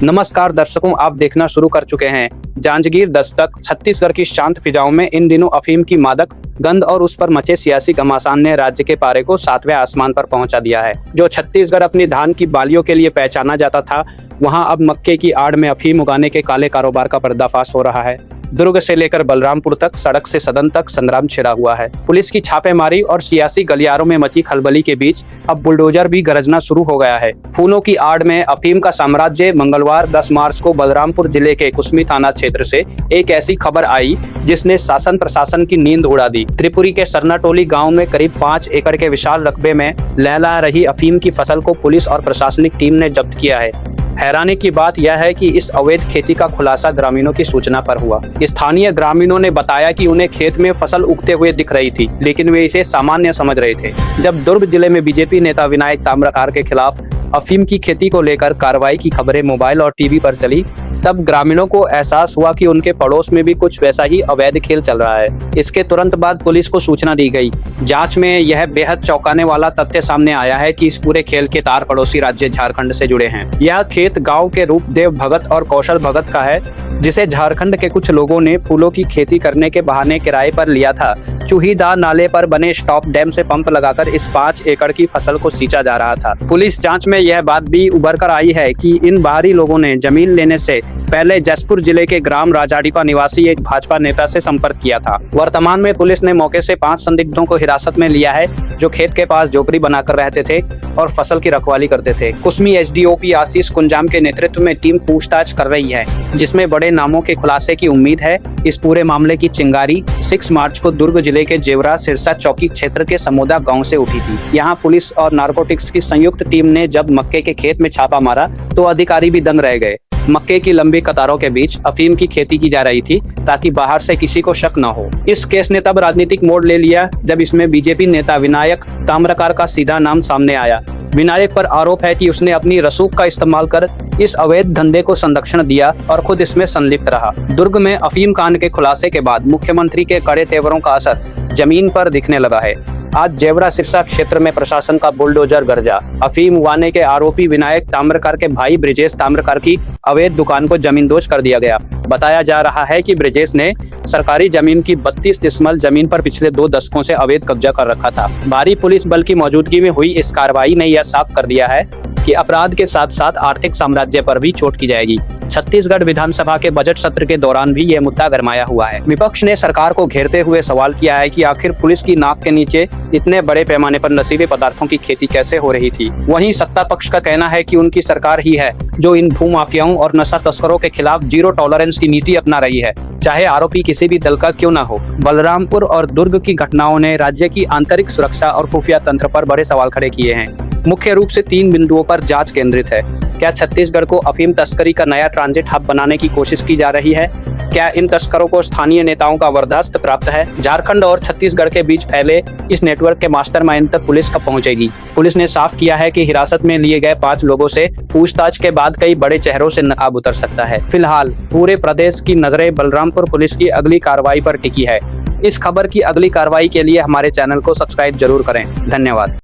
नमस्कार दर्शकों, आप देखना शुरू कर चुके हैं जांजगीर दस्तक। छत्तीसगढ़ की शांत फिजाओं में इन दिनों अफीम की मादक गंध और उस पर मचे सियासी घमासान ने राज्य के पारे को 7वें आसमान पर पहुंचा दिया है। जो छत्तीसगढ़ अपनी धान की बालियों के लिए पहचाना जाता था, वहां अब मक्के की आड़ में अफीम उगाने के काले कारोबार का पर्दाफाश हो रहा है। दुर्ग से लेकर बलरामपुर तक सड़क से सदन तक संग्राम छिड़ा हुआ है। पुलिस की छापेमारी और सियासी गलियारों में मची खलबली के बीच अब बुलडोजर भी गरजना शुरू हो गया है। फूलों की आड़ में अफीम का साम्राज्य। मंगलवार 10 मार्च को बलरामपुर जिले के कुसमी थाना क्षेत्र से एक ऐसी खबर आई जिसने शासन प्रशासन की नींद उड़ा दी। त्रिपुरी के सरनाटोली गांव में करीब 5 एकड़ के विशाल रकबे में लहला रही अफीम की फसल को पुलिस और प्रशासनिक टीम ने जब्त किया है। हैरानी की बात यह है कि इस अवैध खेती का खुलासा ग्रामीणों की सूचना पर हुआ। स्थानीय ग्रामीणों ने बताया कि उन्हें खेत में फसल उगते हुए दिख रही थी, लेकिन वे इसे सामान्य समझ रहे थे। जब दुर्ग जिले में बीजेपी नेता विनायक ताम्रकार के खिलाफ अफीम की खेती को लेकर कार्रवाई की खबरें मोबाइल और टीवी पर चली, तब ग्रामीणों को एहसास हुआ कि उनके पड़ोस में भी कुछ वैसा ही अवैध खेल चल रहा है। इसके तुरंत बाद पुलिस को सूचना दी गई। जांच में यह बेहद चौंकाने वाला तथ्य सामने आया है कि इस पूरे खेल के तार पड़ोसी राज्य झारखंड से जुड़े हैं। यह खेत गांव के रूपदेव भगत और कौशल भगत का है, जिसे झारखंड के कुछ लोगों ने फूलों की खेती करने के बहाने किराए पर लिया था। चूहीदार नाले पर बने स्टॉप डैम से पंप लगाकर इस 5 एकड़ की फसल को सींचा जा रहा था। पुलिस जांच में यह बात भी उभर कर आई है कि इन बाहरी लोगों ने जमीन लेने से पहले जसपुर जिले के ग्राम राजाडीपा निवासी एक भाजपा नेता से संपर्क किया था। वर्तमान में पुलिस ने मौके से 5 संदिग्धों को हिरासत में लिया है, जो खेत के पास झोपड़ी बनाकर रहते थे और फसल की रखवाली करते थे। कुसमी एसडीओपी आशीष कुंजाम के नेतृत्व में टीम पूछताछ कर रही है, जिसमें बड़े नामों के खुलासे की उम्मीद है। इस पूरे मामले की चिंगारी 6 मार्च को दुर्ग जिले के जेवरा सिरसा चौकी क्षेत्र के समोदा गांव से उठी थी। यहां पुलिस और नारकोटिक्स की संयुक्त टीम ने जब मक्के के खेत में छापा मारा तो अधिकारी भी दंग रह गए। मक्के की लंबी कतारों के बीच अफीम की खेती की जा रही थी, ताकि बाहर से किसी को शक न हो। इस केस ने तब राजनीतिक मोड़ ले लिया जब इसमें बीजेपी नेता विनायक ताम्रकार का सीधा नाम सामने आया। विनायक पर आरोप है कि उसने अपनी रसूख का इस्तेमाल कर इस अवैध धंधे को संरक्षण दिया और खुद इसमें संलिप्त रहा। दुर्ग में अफीम कांड के खुलासे के बाद मुख्यमंत्री के कड़े तेवरों का असर जमीन पर दिखने लगा है। आज जेवरा सिरसा क्षेत्र में प्रशासन का बुलडोजर गरजा। अफीम उगाने के आरोपी विनायक ताम्रकार के भाई ब्रिजेश ताम्रकार की अवैध दुकान को जमींदोज कर दिया गया। बताया जा रहा है कि ब्रिजेश ने सरकारी जमीन की 32 डिसमल जमीन पर पिछले 2 दशकों से अवैध कब्जा कर रखा था। भारी पुलिस बल की मौजूदगी में हुई इस कार्रवाई ने यह साफ कर दिया है कि अपराध के साथ साथ आर्थिक साम्राज्य पर भी चोट की जाएगी। छत्तीसगढ़ विधानसभा के बजट सत्र के दौरान भी यह मुद्दा गरमाया हुआ है। विपक्ष ने सरकार को घेरते हुए सवाल किया है कि आखिर पुलिस की नाक के नीचे इतने बड़े पैमाने पर नशीले पदार्थों की खेती कैसे हो रही थी। वहीं सत्ता पक्ष का कहना है कि उनकी सरकार ही है जो इन भूमाफियाओं और नशा तस्करों के खिलाफ जीरो टॉलरेंस की नीति अपना रही है, चाहे आरोपी किसी भी दल का क्यों न हो। बलरामपुर और दुर्ग की घटनाओं ने राज्य की आंतरिक सुरक्षा और खुफिया तंत्र पर बड़े सवाल खड़े किए हैं। मुख्य रूप से 3 बिंदुओं पर जांच केंद्रित है। क्या छत्तीसगढ़ को अफीम तस्करी का नया ट्रांजिट हब बनाने की कोशिश की जा रही है? क्या इन तस्करों को स्थानीय नेताओं का वरदस्त प्राप्त है? झारखंड और छत्तीसगढ़ के बीच फैले इस नेटवर्क के मास्टरमाइंड तक पुलिस कब पहुंचेगी? पुलिस ने साफ किया है कि हिरासत में लिए गए 5 लोगों से पूछताछ के बाद कई बड़े चेहरों से नकाब उतर सकता है। फिलहाल पूरे प्रदेश की नजरें बलरामपुर पुलिस की अगली कार्रवाई पर टिकी है। इस खबर की अगली कार्रवाई के लिए हमारे चैनल को सब्सक्राइब जरूर करें। धन्यवाद।